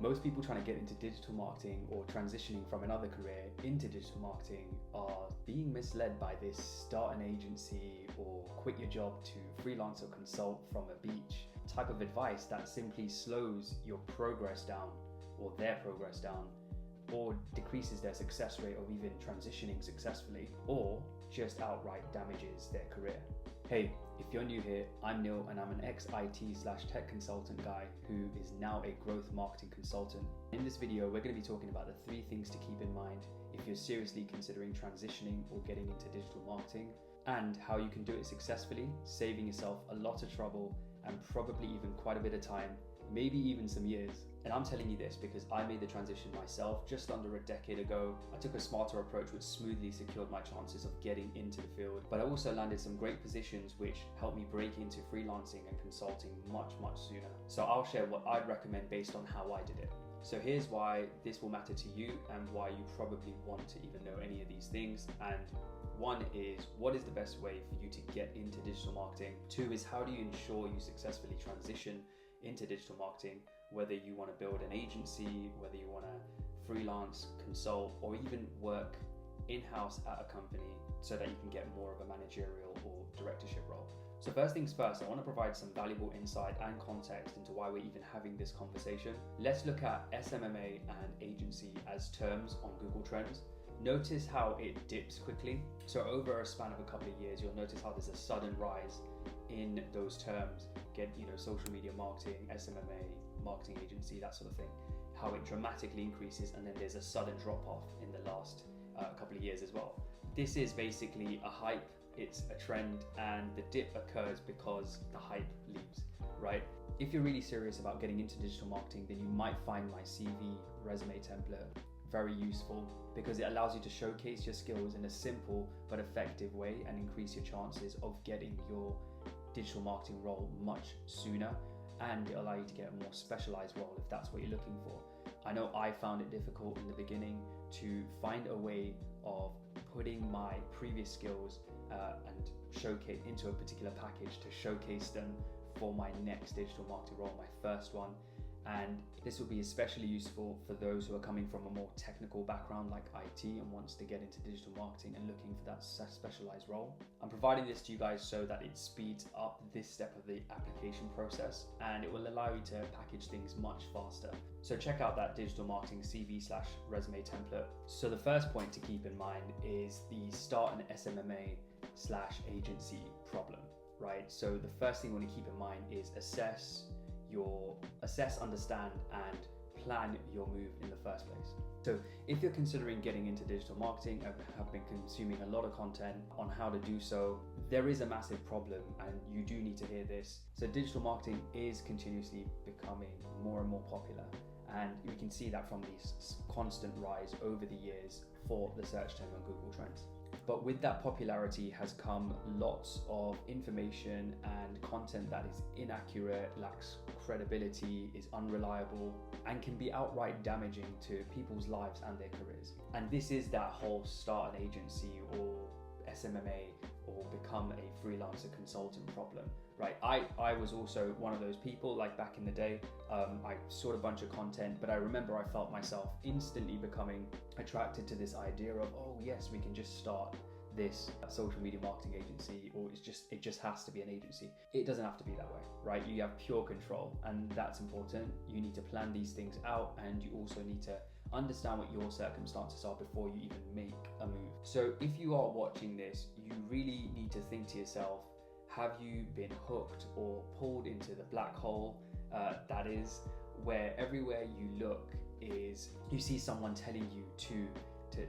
Most people trying to get into digital marketing or transitioning from another career into digital marketing are being misled by this start an agency or quit your job to freelance or consult from a beach type of advice that simply slows your progress down or their progress down, or decreases their success rate of even transitioning successfully, or just outright damages their career. Hey, if you're new here, I'm Neil and I'm an ex-IT/tech consultant guy who is now a growth marketing consultant. In this video, we're going to be talking about the 3 things to keep in mind if you're seriously considering transitioning or getting into digital marketing, and how you can do it successfully, saving yourself a lot of trouble and probably even quite a bit of time, maybe even some years. And I'm telling you this because I made the transition myself just under a decade ago. I took a smarter approach which smoothly secured my chances of getting into the field, but I also landed some great positions which helped me break into freelancing and consulting much sooner. So I'll share what I'd recommend based on how I did it. So here's why this will matter to you and why you probably want to even know any of these things. And 1 is, what is the best way for you to get into digital marketing? 2 is, how do you ensure you successfully transition into digital marketing, whether you want to build an agency, whether you want to freelance, consult, or even work in-house at a company so that you can get more of a managerial or directorship role. So first things first, I want to provide some valuable insight and context into why we're even having this conversation. Let's look at SMMA and agency as terms on Google Trends. Notice how it dips quickly. So over a span of a couple of years, you'll notice how there's a sudden rise in those terms. Get, social media marketing, SMMA, marketing agency, that sort of thing. How it dramatically increases, and then there's a sudden drop off in the last couple of years as well. This is basically a hype, it's a trend, and the dip occurs because the hype leaves, right? If you're really serious about getting into digital marketing, then you might find my CV resume template very useful because it allows you to showcase your skills in a simple but effective way and increase your chances of getting your digital marketing role much sooner, and it'll allow you to get a more specialized role if that's what you're looking for. I know I found it difficult in the beginning to find a way of putting my previous skills and showcase into a particular package to showcase them for my next digital marketing role, my first one. And this will be especially useful for those who are coming from a more technical background like IT and wants to get into digital marketing and looking for that specialized role. I'm providing this to you guys so that it speeds up this step of the application process, and it will allow you to package things much faster. So check out that digital marketing CV/resume template. So the first point to keep in mind is the start an SMMA/agency problem, right? So the first thing you want to keep in mind is assess, understand, and plan your move in the first place. So if you're considering getting into digital marketing and have been consuming a lot of content on how to do so, there is a massive problem, and you do need to hear this. So digital marketing is continuously becoming more and more popular, and we can see that from this constant rise over the years for the search term on Google Trends. But with that popularity has come lots of information and content that is inaccurate, lacks credibility, is unreliable, and can be outright damaging to people's lives and their careers. And this is that whole start an agency or SMMA or become a freelancer consultant problem, right? I was also one of those people, like back in the day. I saw a bunch of content, but I remember I felt myself instantly becoming attracted to this idea of, oh yes, we can just start this social media marketing agency, or it just has to be an agency. It doesn't have to be that way, right? You have pure control, and that's important. You need to plan these things out, and you also need to understand what your circumstances are before you even make a move. So if you are watching this, you really need to think to yourself, have you been hooked or pulled into the black hole that is where everywhere you look is you see someone telling you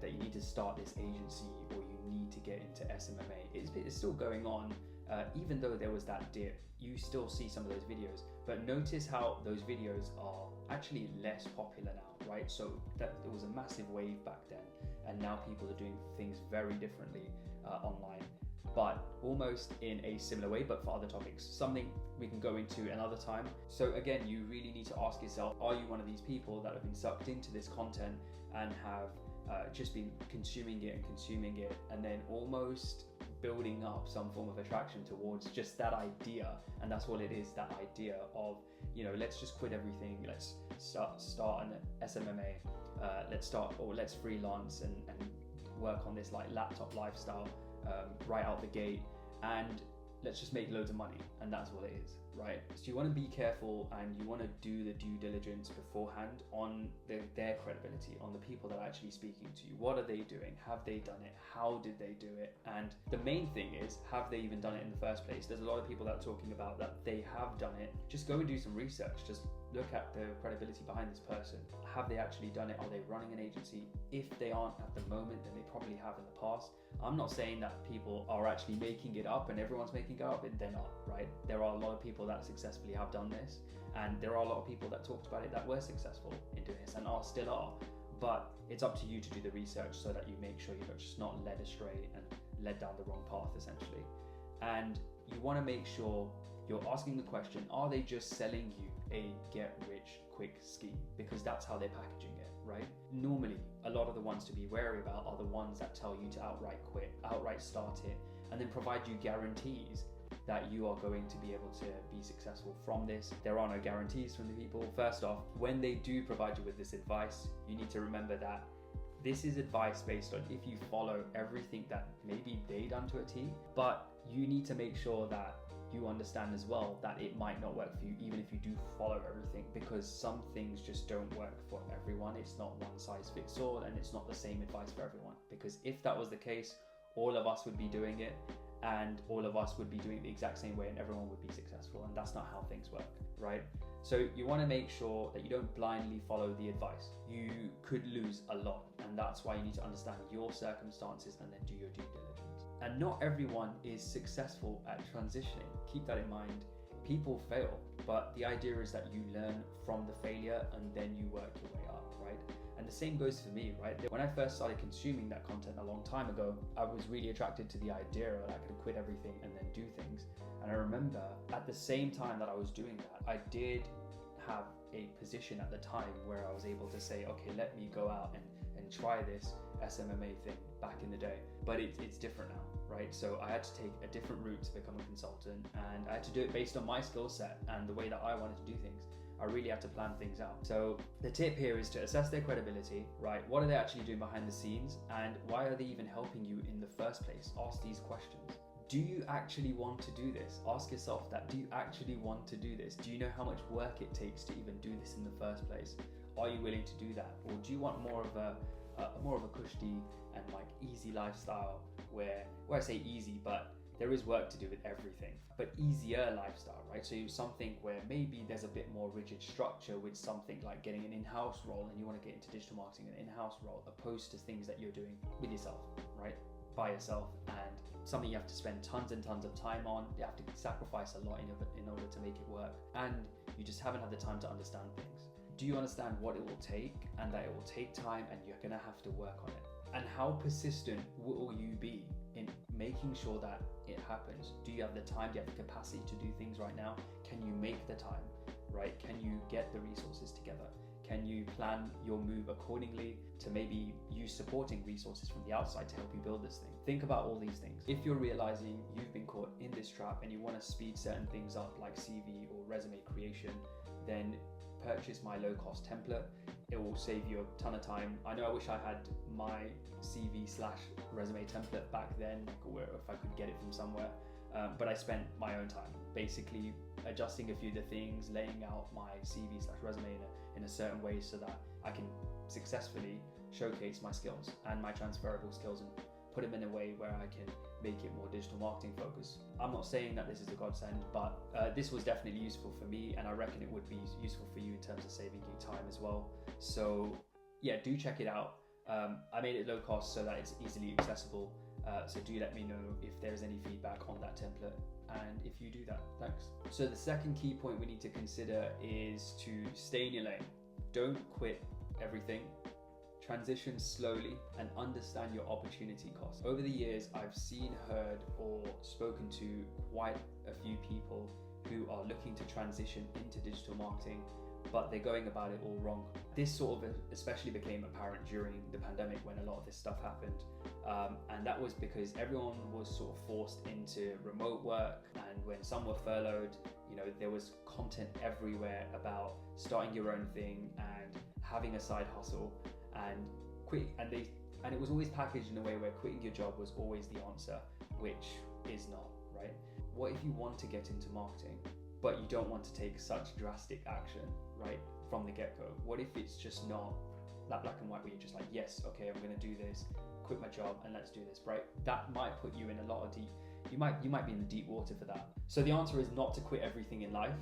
that you need to start this agency or you need to get into SMMA. It's still going on. Even though there was that dip, you still see some of those videos, but notice how those videos are actually less popular now, right? So that there was a massive wave back then, and now people are doing things very differently online, but almost in a similar way, but for other topics, something we can go into another time. So again, you really need to ask yourself, are you one of these people that have been sucked into this content and have just been consuming it, and then almost building up some form of attraction towards just that idea. And that's what it is, that idea of, let's just quit everything, let's start an SMMA, let's freelance and work on this like laptop lifestyle right out the gate, and let's just make loads of money. And that's what it is, right? So you want to be careful, and you want to do the due diligence beforehand on their credibility, on the people that are actually speaking to you. What are they doing? Have they done it? How did they do it? And the main thing is, have they even done it in the first place? There's a lot of people that are talking about that they have done it. Just go and do some research. Just look at the credibility behind this person. Have they actually done it? Are they running an agency? If they aren't at the moment, then they probably have in the past. I'm not saying that people are actually making it up and everyone's making it up, and they're not, right? There are a lot of people that successfully have done this, and there are a lot of people that talked about it that were successful in doing this and still are. But it's up to you to do the research so that you make sure you're just not led astray and led down the wrong path, essentially. And you want to make sure you're asking the question, are they just selling you a get-rich-quick scheme? Because that's how they're packaging it, right? Normally, a lot of the ones to be wary about are the ones that tell you to outright quit, outright start it, and then provide you guarantees that you are going to be able to be successful from this. There are no guarantees from the people. First off, when they do provide you with this advice, you need to remember that this is advice based on if you follow everything that maybe they done to a T, but you need to make sure that you understand as well that it might not work for you, even if you do follow everything, because some things just don't work for everyone. It's not one size fits all, and it's not the same advice for everyone. Because if that was the case, all of us would be doing it, and all of us would be doing it the exact same way, and everyone would be successful, and that's not how things work, right? So you want to make sure that you don't blindly follow the advice. You could lose a lot, and that's why you need to understand your circumstances and then do your due diligence. And not everyone is successful at transitioning. Keep that in mind. People fail, but the idea is that you learn from the failure and then you work your way up, right? And the same goes for me, right? When I first started consuming that content a long time ago, I was really attracted to the idea that I could quit everything and then do things. And I remember at the same time that I was doing that, I did have a position at the time where I was able to say, okay, let me go out and try this SMMA thing back in the day. But it's different now, right? So I had to take a different route to become a consultant, and I had to do it based on my skill set and the way that I wanted to do things. I really had to plan things out. So the tip here is to assess their credibility, right? What are they actually doing behind the scenes, and why are they even helping you in the first place? Ask these questions. Do you actually want to do this? Ask yourself that. Do you actually want to do this? Do you know how much work it takes to even do this in the first place? Are you willing to do that? Or do you want more of a cushy and like easy lifestyle where I say easy, but there is work to do with everything, but easier lifestyle, right? So something where maybe there's a bit more rigid structure with something like getting an in-house role, and you want to get into digital marketing, an in-house role, opposed to things that you're doing with yourself, right? By yourself, and something you have to spend tons and tons of time on. You have to sacrifice a lot in order to make it work, and you just haven't had the time to understand things. Do you understand what it will take, and that it will take time, and you're gonna have to work on it? And how persistent will you be in making sure that it happens? Do you have the time? Do you have the capacity to do things right now? Can you make the time, right? Can you get the resources together? Can you plan your move accordingly to maybe use supporting resources from the outside to help you build this thing? Think about all these things. If you're realizing you've been caught in this trap and you want to speed certain things up like CV or resume creation, then purchase my low-cost template. It will save you a ton of time. I know I wish I had my CV/resume template back then, or if I could get it from somewhere, but I spent my own time basically adjusting a few of the things, laying out my CV/resume in a certain way so that I can successfully showcase my skills and my transferable skills and put them in a way where I can make it more digital marketing focused. I'm not saying that this is a godsend, but this was definitely useful for me, and I reckon it would be useful for you in terms of saving you time as well. So yeah, do check it out. I made it low cost so that it's easily accessible. So do let me know if there's any feedback on that template, and if you do that, thanks. So the second key point we need to consider is to stay in your lane. Don't quit everything. Transition slowly and understand your opportunity cost. Over the years, I've seen, heard, or spoken to quite a few people who are looking to transition into digital marketing, but they're going about it all wrong. This sort of especially became apparent during the pandemic when a lot of this stuff happened. And that was because everyone was sort of forced into remote work, and when some were furloughed, there was content everywhere about starting your own thing and having a side hustle and and it was always packaged in a way where quitting your job was always the answer, which is not, right? What if you want to get into marketing, but you don't want to take such drastic action, right, from the get-go? What if it's just not that black and white where you're just like, yes, okay, I'm going to do this, quit my job and let's do this, right? That might put you in a lot of you might be in the deep water for that. So the answer is not to quit everything in life,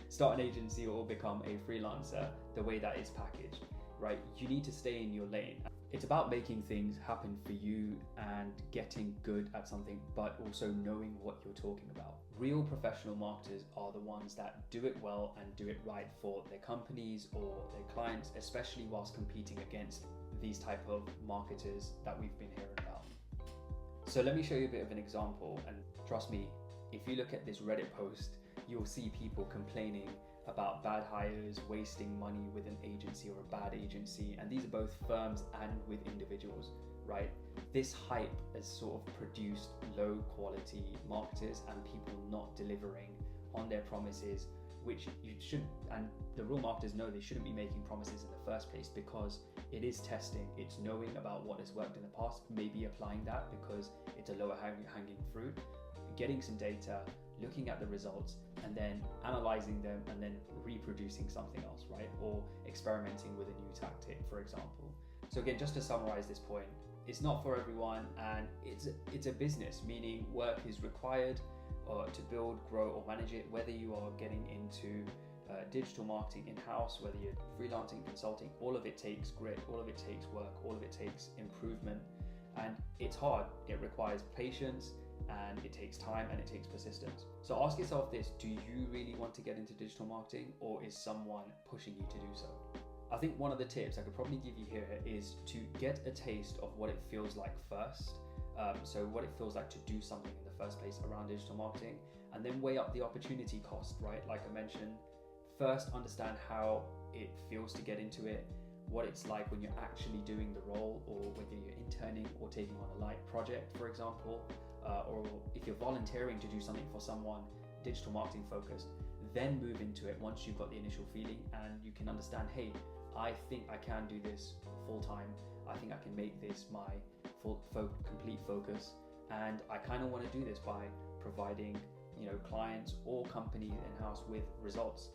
start an agency or become a freelancer the way that is packaged, right? You need to stay in your lane. It's about making things happen for you and getting good at something, but also knowing what you're talking about. Real professional marketers are the ones that do it well and do it right for their companies or their clients, especially whilst competing against these type of marketers that we've been hearing about. So let me show you a bit of an example, and trust me, if you look at this Reddit post, you'll see people complaining about bad hires, wasting money with an agency or a bad agency, and these are both firms and with individuals, right? This hype has sort of produced low quality marketers and people not delivering on their promises, which you shouldn't, and the real marketers know they shouldn't be making promises in the first place, because it is testing, it's knowing about what has worked in the past, maybe applying that because it's a lower hanging fruit, getting some data, looking at the results, and then analyzing them and then reproducing something else, right? Or experimenting with a new tactic, for example. So again, just to summarize this point, it's not for everyone, and it's a business, meaning work is required to build, grow, or manage it, whether you are getting into digital marketing in-house, whether you're freelancing, consulting. All of it takes grit, all of it takes work, all of it takes improvement, and it's hard. It requires patience, and it takes time, and it takes persistence. So ask yourself this: do you really want to get into digital marketing, or is someone pushing you to do so? I think one of the tips I could probably give you here is to get a taste of what it feels like first. So what it feels like to do something in the first place around digital marketing, and then weigh up the opportunity cost, right? Like I mentioned, first understand how it feels to get into it, what it's like when you're actually doing the role, or whether you're interning or taking on a light project, for example, or if you're volunteering to do something for someone digital marketing focused, then move into it once you've got the initial feeling and you can understand, hey, I think I can do this full time. I think I can make this my complete focus, and I kind of want to do this by providing, clients or companies in-house with results.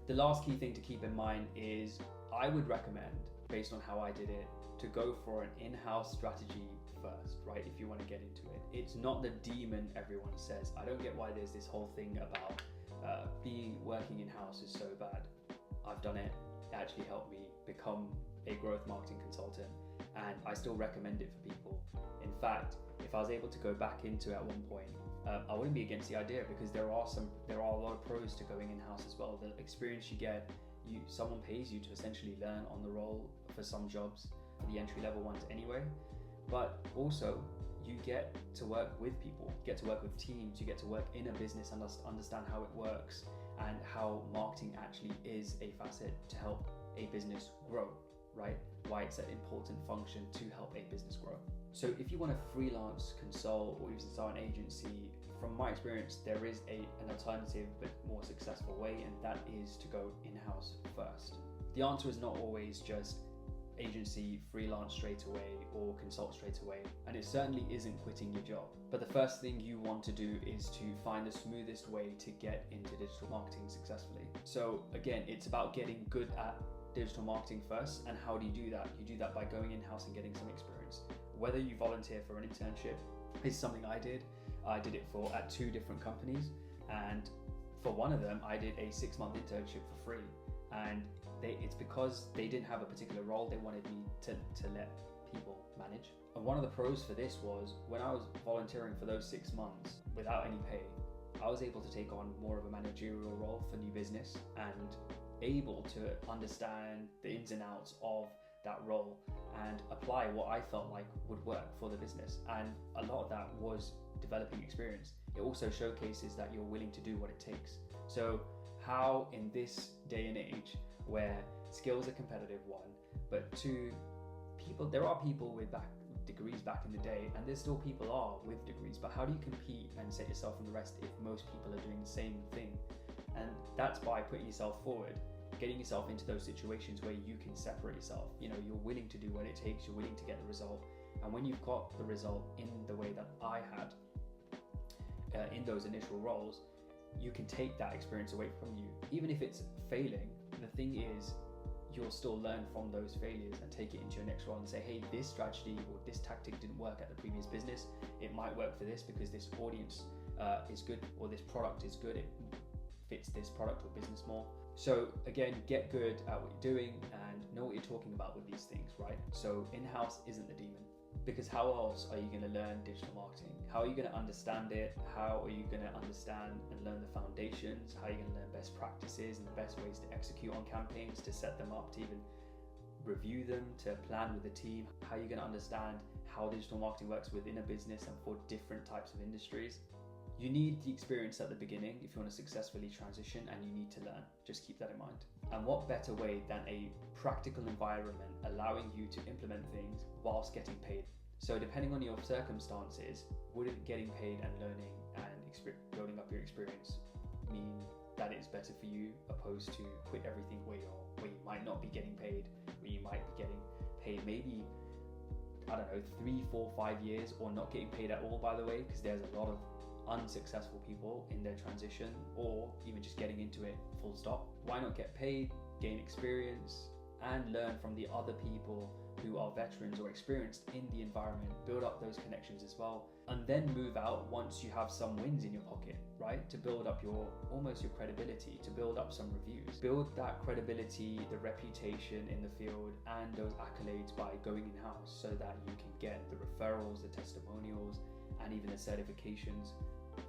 The last key thing to keep in mind is I would recommend, based on how I did it, to go for an in-house strategy first, right? If you want to get into it, it's not the demon everyone says. I don't get why there's this whole thing about working in-house is so bad. I've done it. It actually helped me become a growth marketing consultant, and I still recommend it for people. In fact, if I was able to go back into it at one point, I wouldn't be against the idea, because there are a lot of pros to going in-house as well. The experience you get, someone pays you to essentially learn on the role for some jobs, the entry-level ones anyway, but also you get to work with people, you get to work with teams, you get to work in a business and understand how it works and how marketing actually is a facet to help a business grow, right? Why it's an important function to help a business grow. So if you want to freelance, consult, or even start an agency, from my experience, there is an alternative but more successful way, and that is to go in-house first. The answer is not always just agency, freelance straight away, or consult straight away, and it certainly isn't quitting your job. But the first thing you want to do is to find the smoothest way to get into digital marketing successfully. So again, it's about getting good at digital marketing first. And how do you do that? You do that by going in-house and getting some experience. Whether you volunteer for an internship is something I did. I did it at 2 different companies, and for one of them I did a 6-month internship for free, and it's because they didn't have a particular role they wanted me to let people manage. And one of the pros for this was, when I was volunteering for those 6 months without any pay, I was able to take on more of a managerial role for new business and able to understand the ins and outs of that role and apply what I felt like would work for the business. And a lot of that was developing experience. It also showcases that you're willing to do what it takes. So how in this day and age where skills are competitive, one, but two, there are people with degrees back in the day, and there's still people are with degrees, but how do you compete and set yourself from the rest if most people are doing the same thing? And that's by putting yourself forward, getting yourself into those situations where you can separate yourself. You know, you're willing to do what it takes, you're willing to get the result. And when you've got the result in the way that I had in those initial roles, you can take that experience away from you. Even if it's failing, the thing is, you'll still learn from those failures and take it into your next role and say, hey, this strategy or this tactic didn't work at the previous business. It might work for this because this audience is good, or this product is good. It fits this product or business more. So again, get good at what you're doing and know what you're talking about with these things, right? So in-house isn't the demon, because how else are you going to learn digital marketing? How are you going to understand it? How are you going to understand and learn the foundations? How are you going to learn best practices and the best ways to execute on campaigns, to set them up, to even review them, to plan with the team? How are you going to understand how digital marketing works within a business and for different types of industries? You need the experience at the beginning if you want to successfully transition, and you need to learn. Just keep that in mind. And what better way than a practical environment allowing you to implement things whilst getting paid? So depending on your circumstances, wouldn't getting paid and learning and building up your experience mean that it's better for you, opposed to quit everything where you might not be getting paid, where you might be getting paid maybe, I don't know, 3, 4, 5 years, or not getting paid at all, by the way, because there's a lot of unsuccessful people in their transition, or even just getting into it full stop. Why not get paid, gain experience, and learn from the other people who are veterans or experienced in the environment, build up those connections as well, and then move out once you have some wins in your pocket, right? To build up your credibility, to build up some reviews, build that credibility, the reputation in the field, and those accolades by going in-house, so that you can get the referrals, the testimonials, and even the certifications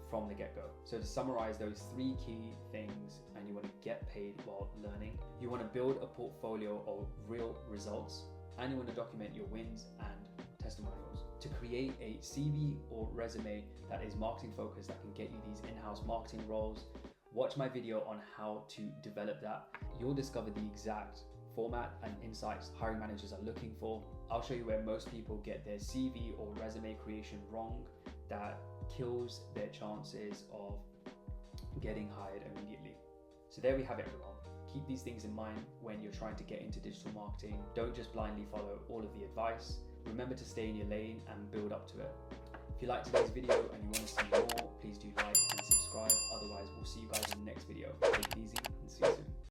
from the get-go. So to summarize those 3 key things, and you want to get paid while learning, you want to build a portfolio of real results, and you want to document your wins and testimonials to create a CV or resume that is marketing focused, that can get you these in-house marketing roles. Watch my video on how to develop that. You'll discover the exact format and insights hiring managers are looking for. I'll show you where most people get their CV or resume creation wrong, that kills their chances of getting hired immediately. So there we have it, everyone. Keep these things in mind when you're trying to get into digital marketing. Don't just blindly follow all of the advice. Remember to stay in your lane and build up to it. If you liked today's video and you want to see more, please do like and subscribe. Otherwise, we'll see you guys in the next video. Take it easy and see you soon.